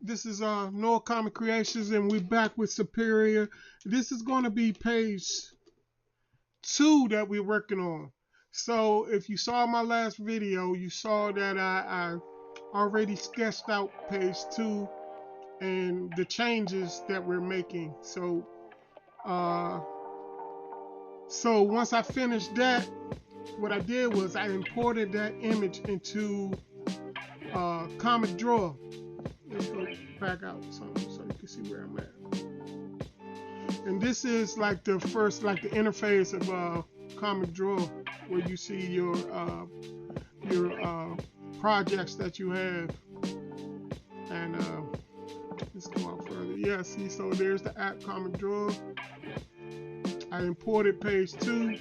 This is Noircomiccreations, and we're back with Superior. This is going to be page 2 that we're working on. So if you saw my last video, you saw that I already sketched out page 2 and the changes that we're making. So once I finished that, what I did was I imported that image into Comicdraw. Let's go back out so you can see where I'm at. And this is like the first, like the interface of Comicdraw, where you see your projects that you have. And let's go out further. Yeah, see, so there's the app Comicdraw. I imported page 2.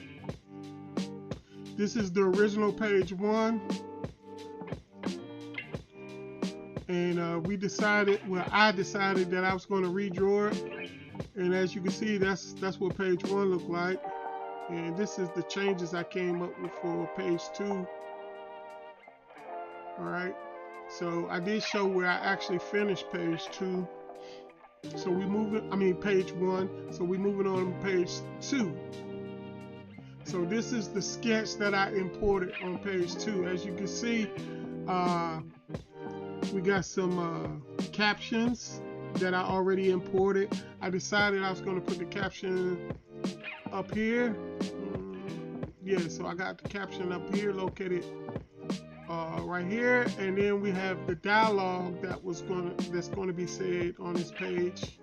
This is the original page 1. And I decided that I was going to redraw it, and as you can see, that's what page 1 looked like. And this is the changes I came up with for page 2. Alright, so I did show where I actually finished page 2. So page 1. So we're moving on to page 2. So this is the sketch that I imported on page 2. As you can see, we got some captions that I already imported. I decided I was going to put the caption up here. Yeah, so I got the caption up here, located right here, and then we have the dialogue that's going to be said on this page.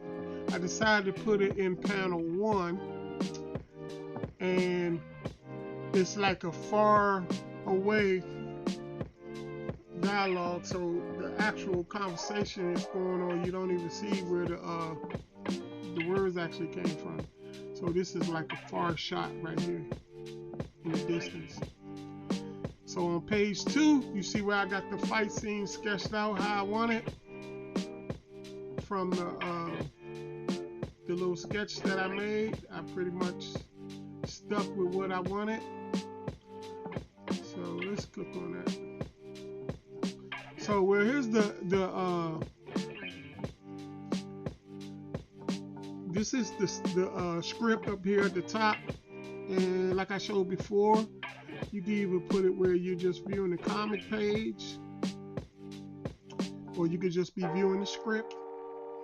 I decided to put it in panel 1, and it's like a far away dialogue, so the actual conversation is going on. You don't even see where the words actually came from. So this is like a far shot right here in the distance. So on page 2, you see where I got the fight scene sketched out how I want it from the little sketch that I made. I pretty much stuck with what I wanted. So let's click on that. So here's this is the script up here at the top, and like I showed before, you can either put it where you're just viewing the comic page, or you could just be viewing the script.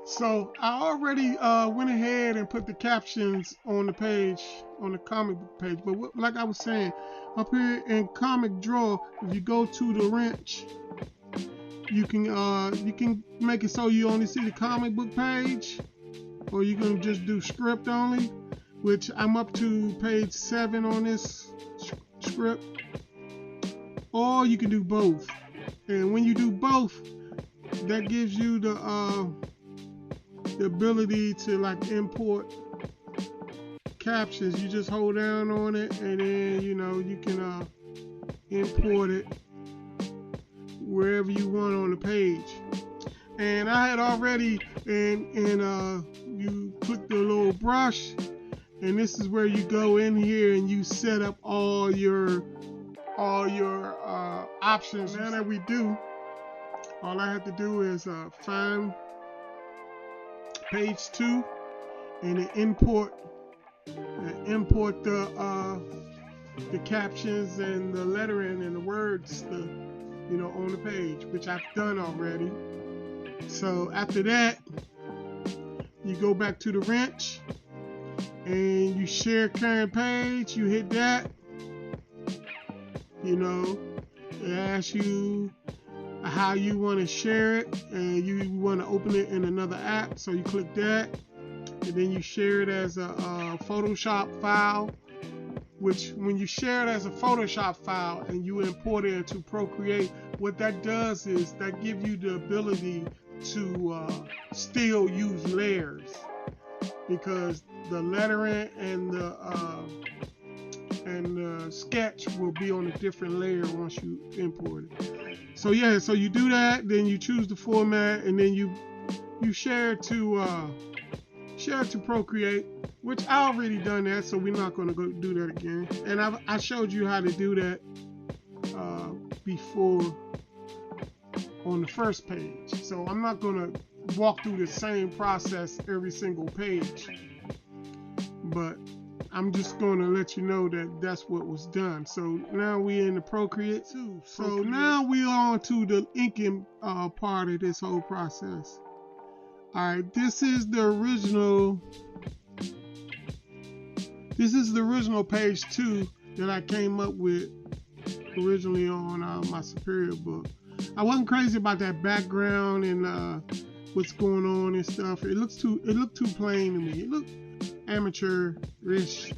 So I already went ahead and put the captions on the page, on the comic book page. But like I was saying, up here in Comicdraw, if you go to the wrench, you can make it so you only see the comic book page, or you can just do script only, which I'm up to page 7 on this script, or you can do both. And when you do both, that gives you the ability to like import captions. You just hold down on it, and then you can import it wherever you want on the page. And I had already, you click the little brush, and this is where you go in here and you set up all your options. Now that we do, all I have to do is find page 2 and then import the captions and the lettering and the words on the page, which I've done already. So after that, you go back to the wrench and you share current page. You hit that. It asks you how you want to share it, and you want to open it in another app, so you click that, and then you share it as a Photoshop file. Which, when you share it as a Photoshop file and you import it into Procreate, what that does is that gives you the ability to still use layers, because the lettering and the sketch will be on a different layer once you import it. So yeah, so you do that, then you choose the format, and then you share it to Procreate, which I already done that, so we're not going to go do that again. And I showed you how to do that before on the first page, so I'm not going to walk through the same process every single page, but I'm just going to let you know that that's what was done. So now we're in the Procreate too. So now we're on to the inking part of this whole process. Alright, this is the original page 2 that I came up with originally on my Superior book. I wasn't crazy about that background and what's going on and stuff. It looked too plain to me. It looked amateur-ish,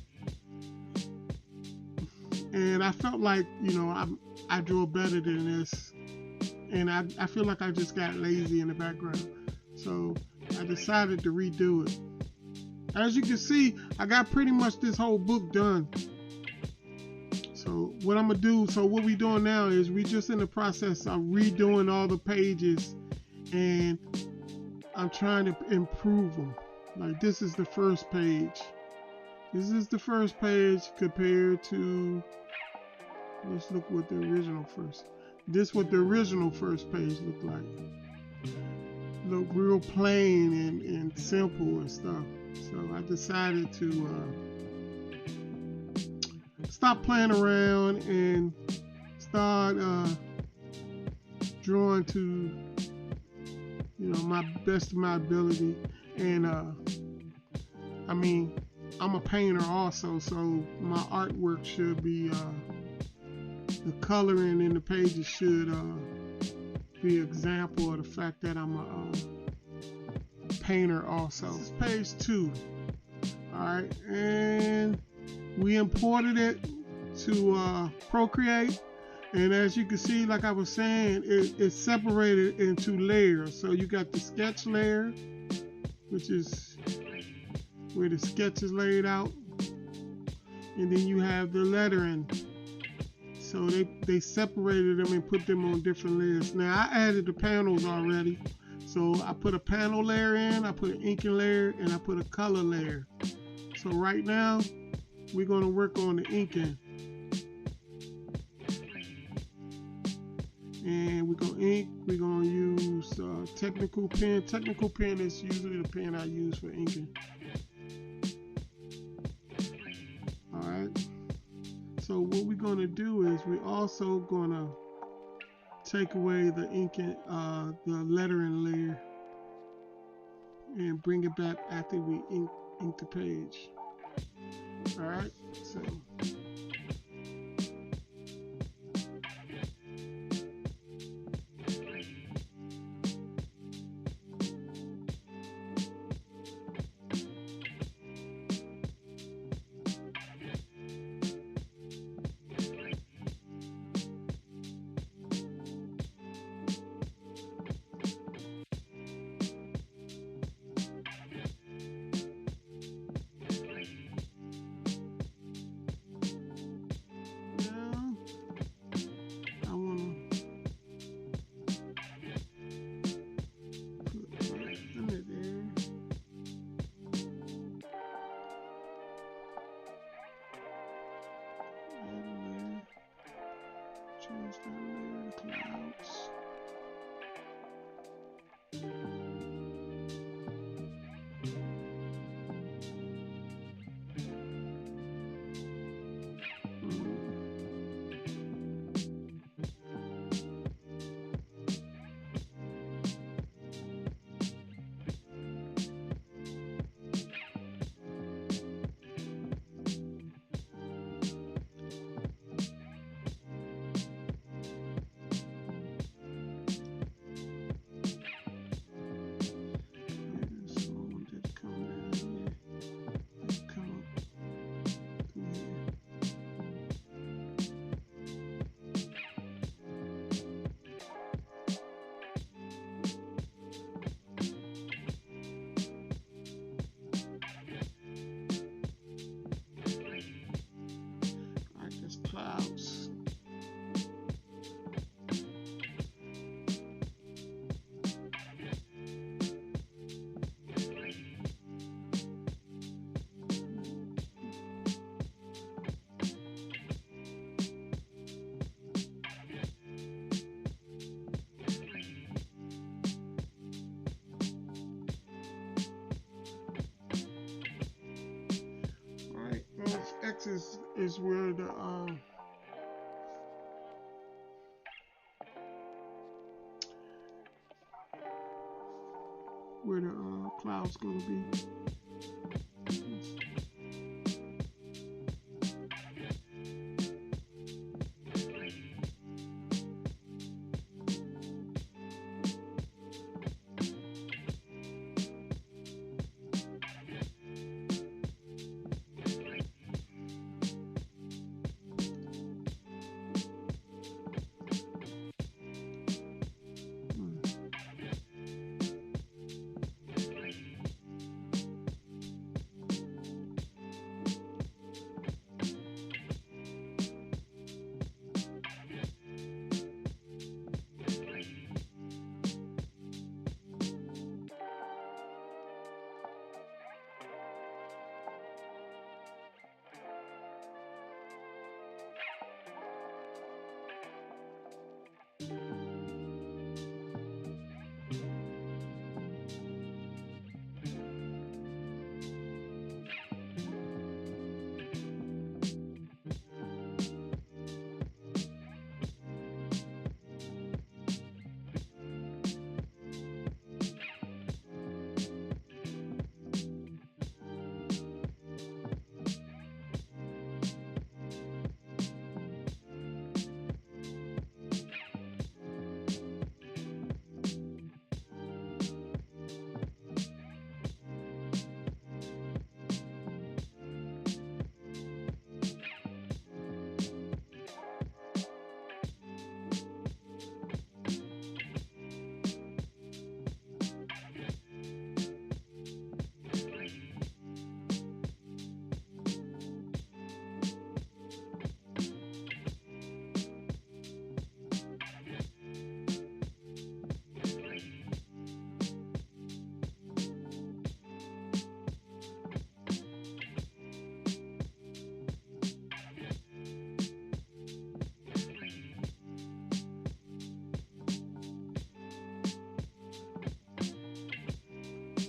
and I felt like, you know, I drew better than this, and I feel like I just got lazy in the background, so I decided to redo it. As you can see, I got pretty much this whole book done. So what I'm gonna do, so what we doing now is we just in the process of redoing all the pages, and I'm trying to improve them. Like, this is the first page. This is the first page compared to, let's look what the original first. This is what the original first page looked like. Look real plain and simple and stuff. So I decided to stop playing around and start drawing to, you know, my best of my ability. And I mean, I'm a painter also, so my artwork should be the coloring in the pages should be an example of the fact that I'm a painter also. This is page 2. Alright, and we imported it to Procreate, and as you can see, like I was saying, it's separated into layers. So you got the sketch layer, which is where the sketch is laid out, and then you have the lettering. So they separated them and put them on different layers. Now I added the panels already, so I put a panel layer in, I put an inking layer, and I put a color layer. So right now we're going to work on the inking, and we're going to ink. We're going to use technical pen. Technical pen is usually the pen I use for inking. Alright, so what we're going to do is we're also going to take away the inking, the lettering layer, and bring it back after we ink the page. Alright, so change that layer to clouds. X is where the cloud's gonna be.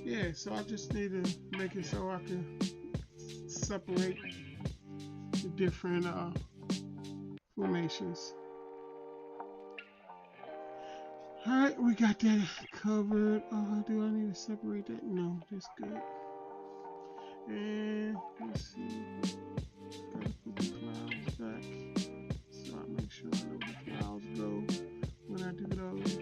Yeah, so I just need to make it so I can separate the different formations. Alright, we got that covered. Do I need to separate that? No, that's good. And let's see. Gotta put the clouds back. So I make sure I know where the clouds go when I do those.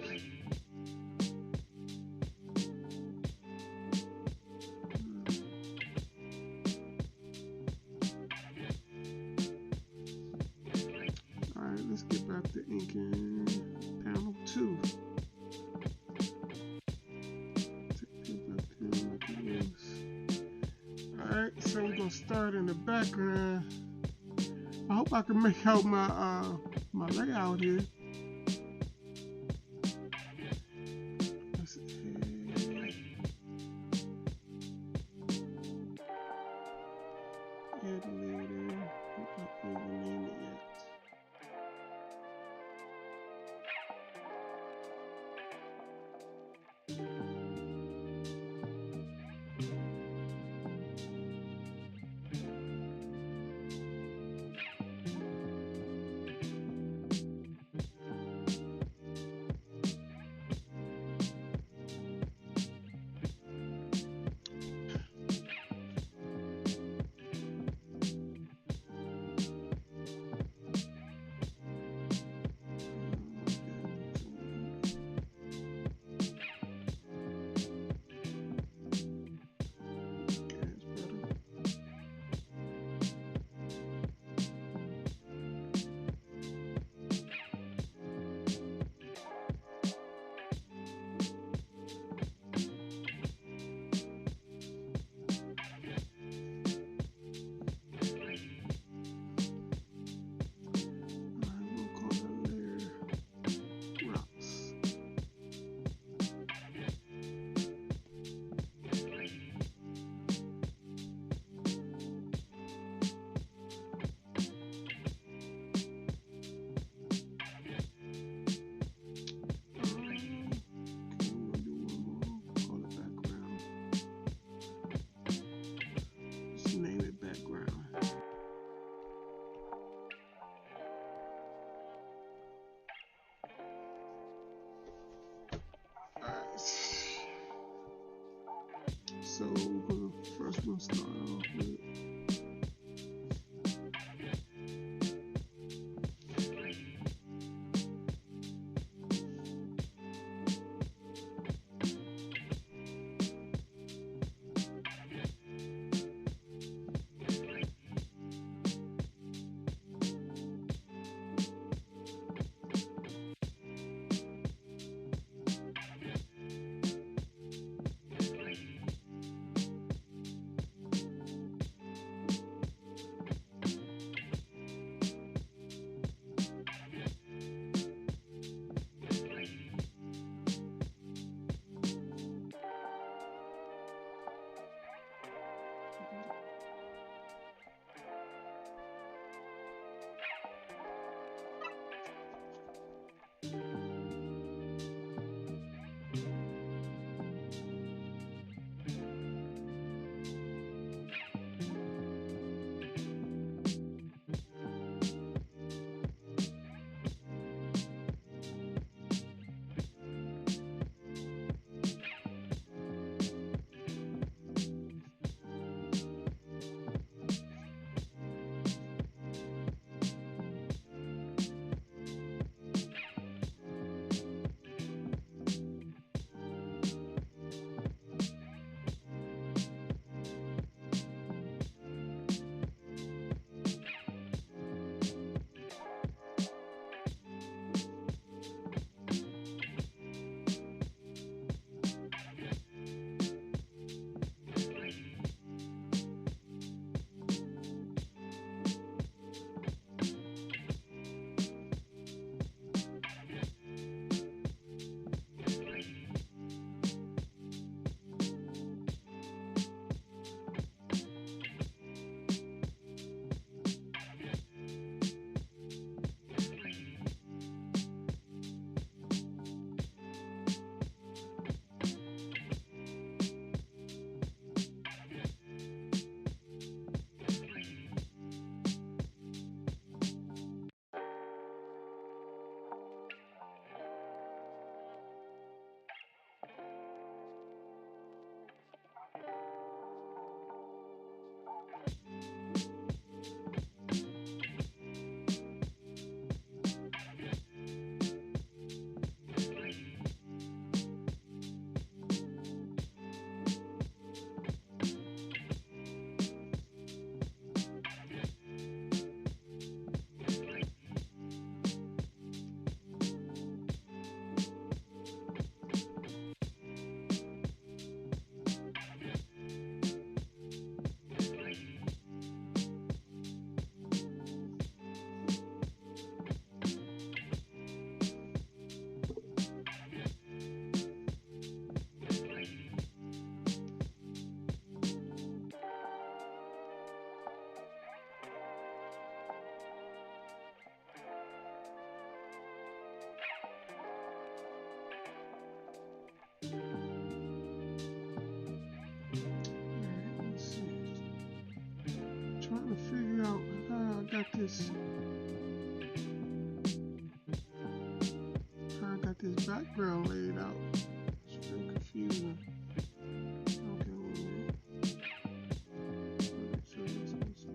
Alright, let's get back to inking panel 2. Alright, so we're gonna start in the background. I hope I can make out my my layout here. Let's add later. Hope I can rename it yet. this. I got this background laid out. It's real confusing. Okay, wait a minute. Alright, so this one's go.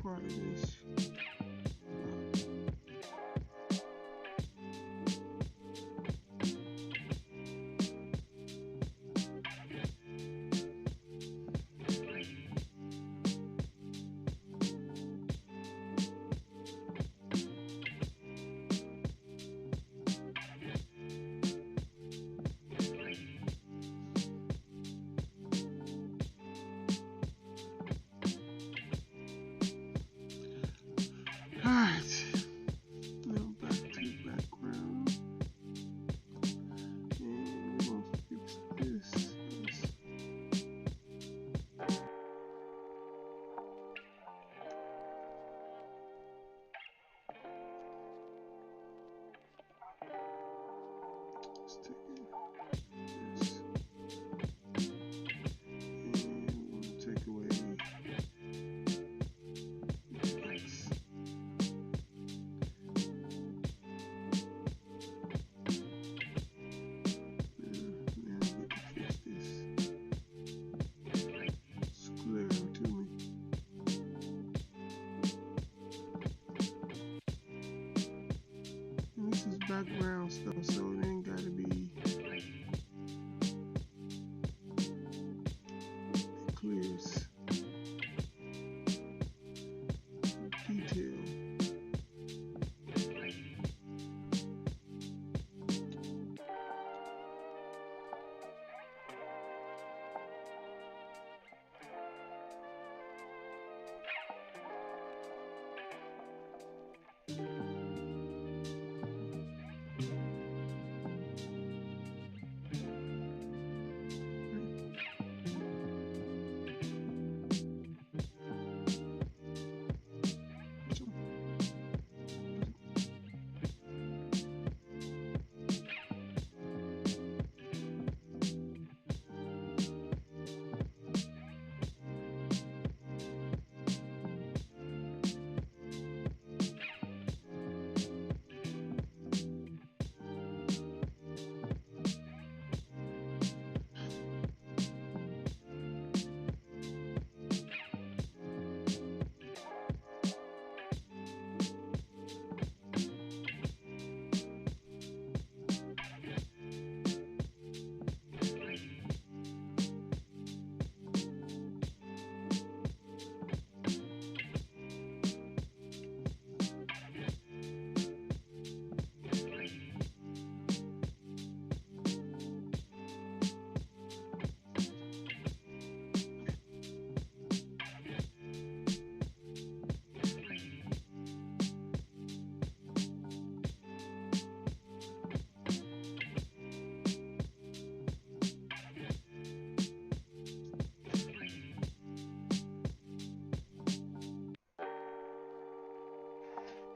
Part of this. Alright, now back to the background, and we're going to fix this. Let's take this, and we'll take away this. Background stuff, so it ain't gotta be, it clears detail.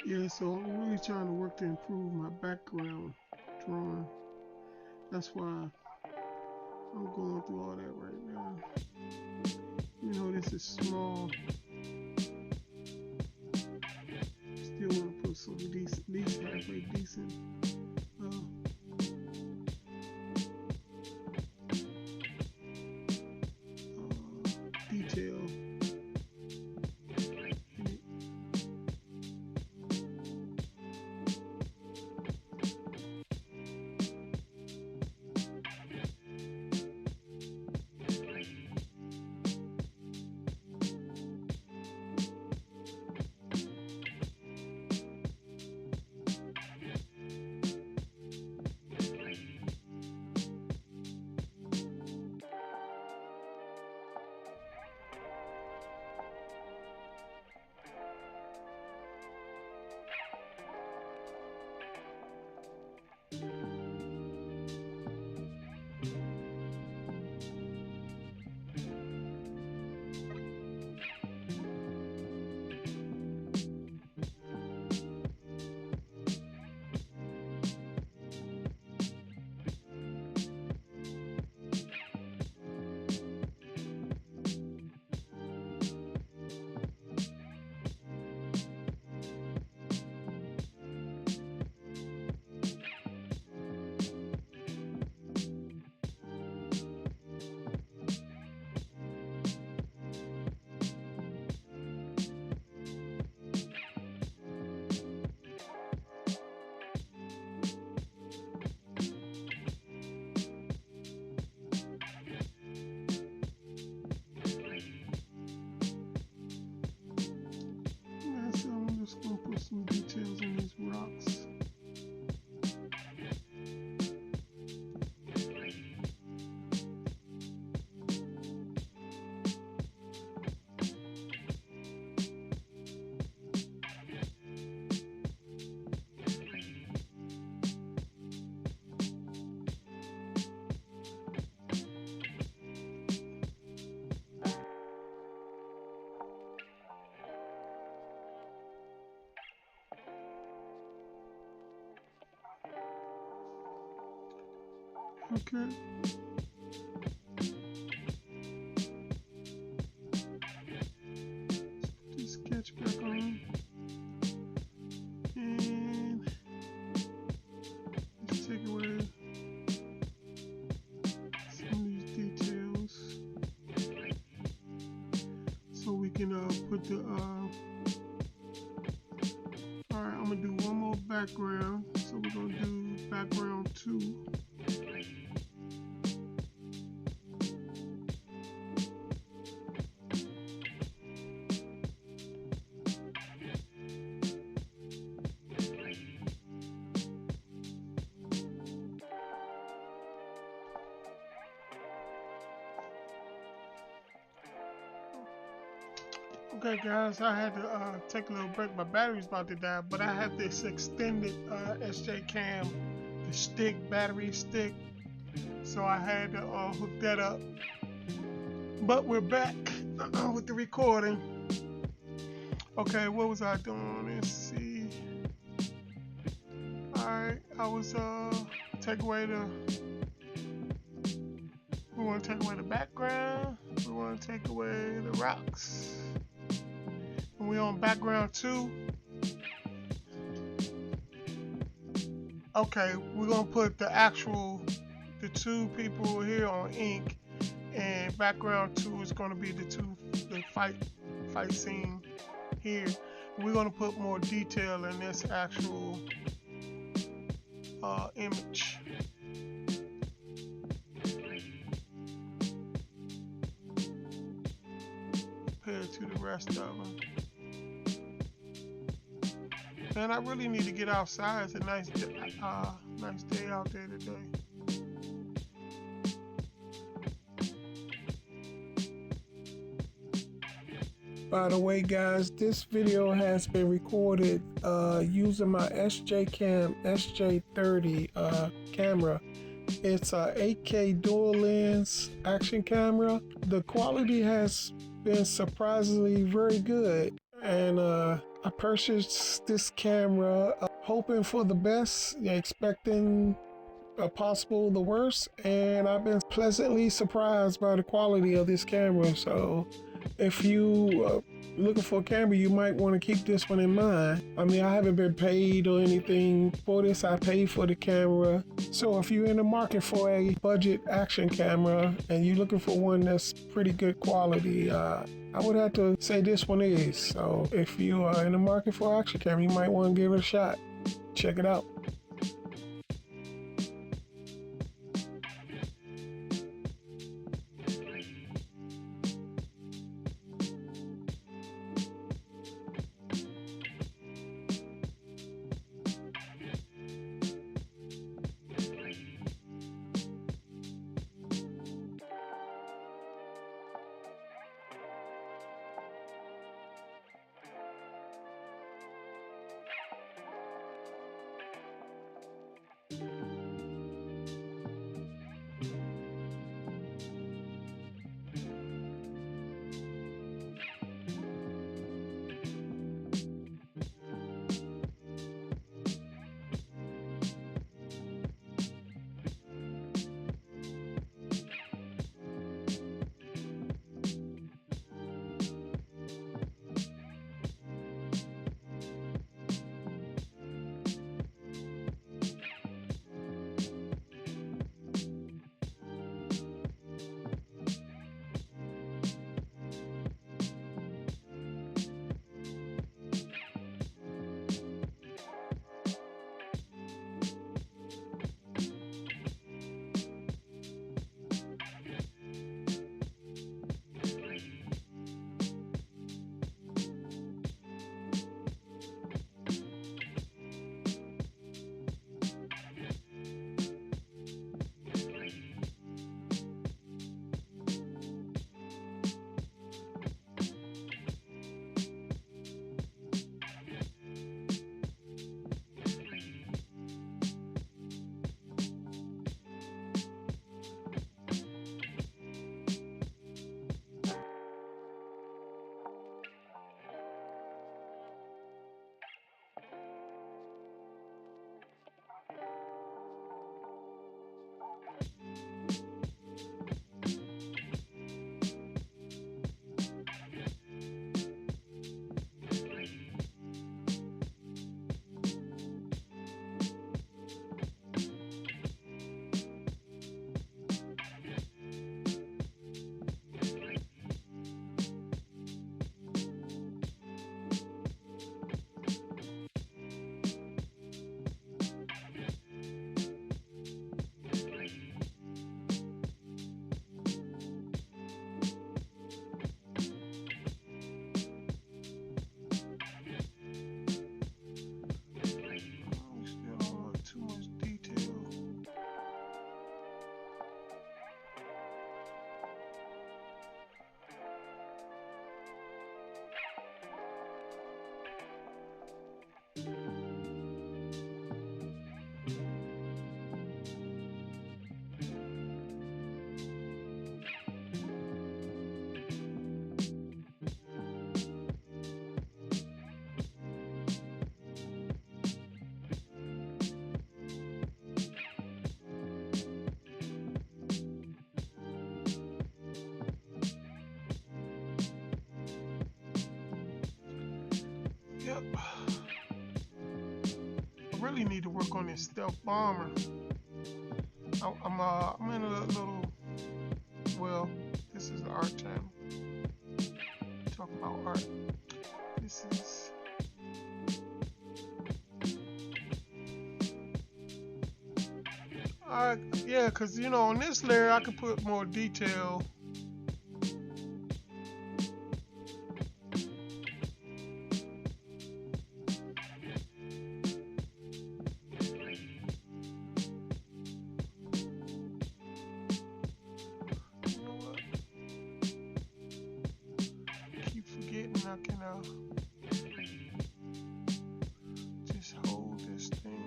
Yeah, so I'm really trying to work to improve my background drawing. That's why I'm going through all that right now. You know, this is small. Still want to put some decent, at least halfway decent detail. Okay. Put this sketch back on. And let's take away some of these details so we can put the alright, I'm gonna do one more background. So we're gonna do background 2. Okay guys, I had to take a little break. My battery's about to die, but I have this extended SJ Cam, the stick, battery stick. So I had to hook that up. But we're back with the recording. Okay, what was I doing? Let's see. Alright, I was take away the, we want to take away the background. We want to take away the rocks. And we're on background 2. Okay, we're gonna put the actual, the 2 people here on ink, and background 2 is gonna be the fight scene here. We're gonna put more detail in this actual image. Compared to the rest of them. Man, I really need to get outside. It's a nice day out there today. By the way, guys, this video has been recorded using my SJ Cam SJ30 camera. It's a 8K dual lens action camera. The quality has been surprisingly very good, and I purchased this camera hoping for the best, expecting possible the worst, and I've been pleasantly surprised by the quality of this camera. So if you looking for a camera, you might want to keep this one in mind. I mean, I haven't been paid or anything for this. I paid for the camera. So if you're in the market for a budget action camera and you're looking for one that's pretty good quality, I would have to say this one is. So if you are in the market for action camera, you might want to give it a shot. Check it out. Yep. I really need to work on this stealth bomber. I'm in a little, well, this is the art channel. Talk about art. This is yeah, because you know on this layer I could put more detail. I can just hold this thing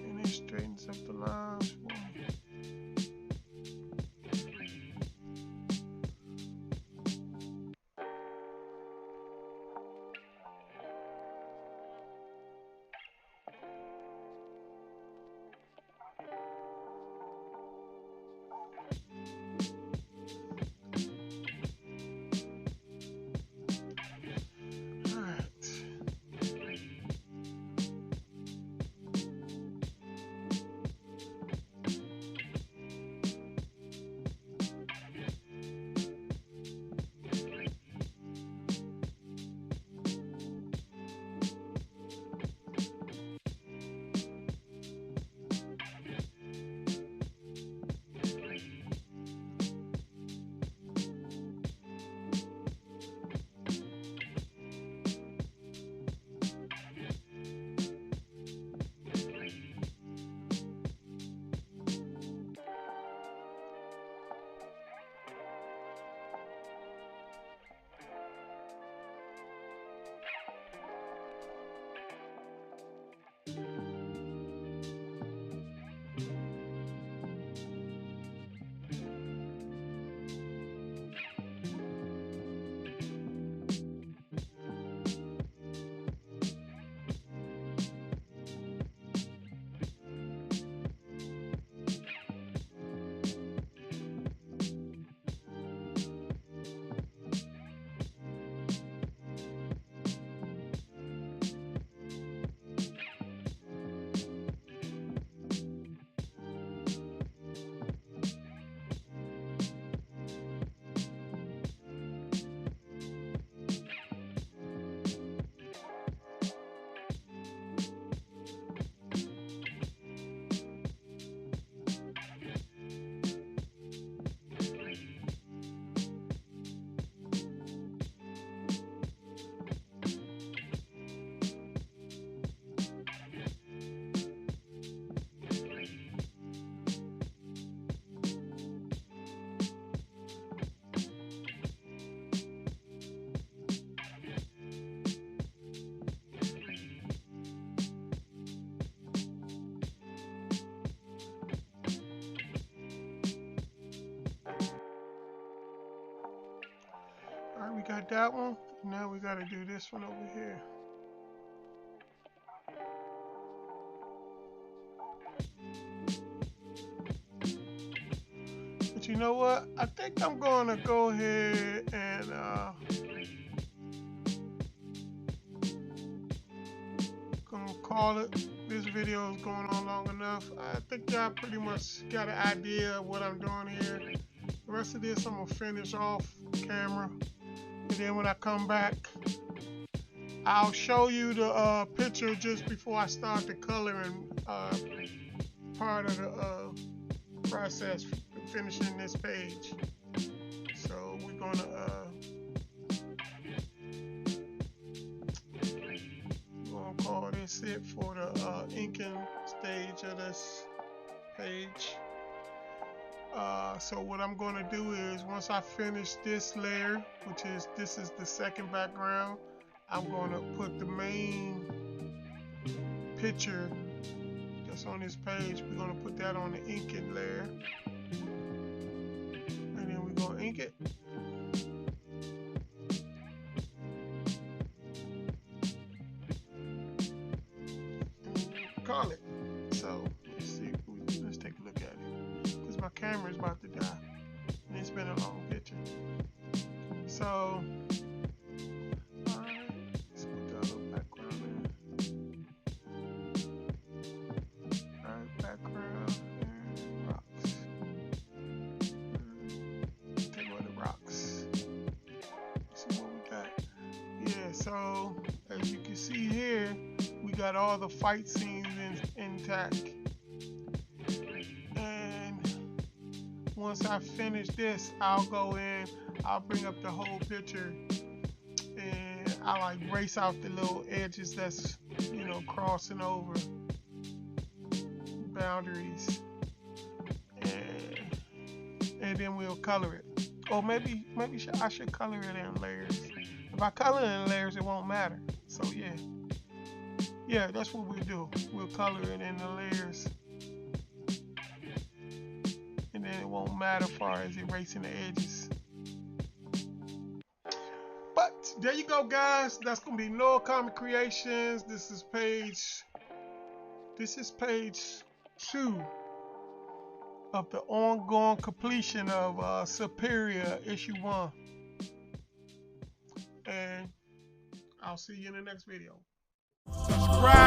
and it straightens up the lines for me. Alright, we got that one. Now we got to do this one over here. But you know what? I think I'm going to go ahead and gonna call it. This video is going on long enough. I think y'all pretty much got an idea of what I'm doing here. The rest of this I'm gonna finish off camera, and then when I come back, I'll show you the picture just before I start the coloring part of the process for finishing this page. So we're gonna call this it for the inking stage of this page. So what I'm going to do is once I finish this layer, which is this is the second background, I'm going to put the main picture that's on this page. We're going to put that on the inking layer, and then we're going to ink it. Call it. So let's see. Let's take a look at it, because my camera is about to die and it's been a long picture. So alright, let's put that little background in. Alright, background and rocks. Take away the rocks. Let's see what we got. Yeah, so as you can see here, we got all the fight scenes intact. And once I finish this, I'll go in, I'll bring up the whole picture, and I like erase out the little edges that's, you know, crossing over boundaries, and then we'll color it. Or maybe I should color it in layers. If I color it in layers, it won't matter. So yeah, that's what we'll do. We'll color it in the layers, and then it won't matter as far as erasing the edges. But there you go, guys. That's gonna be Noircomiccreations. This is page 2 of the ongoing completion of Superior issue 1. And I'll see you in the next video. Subscribe.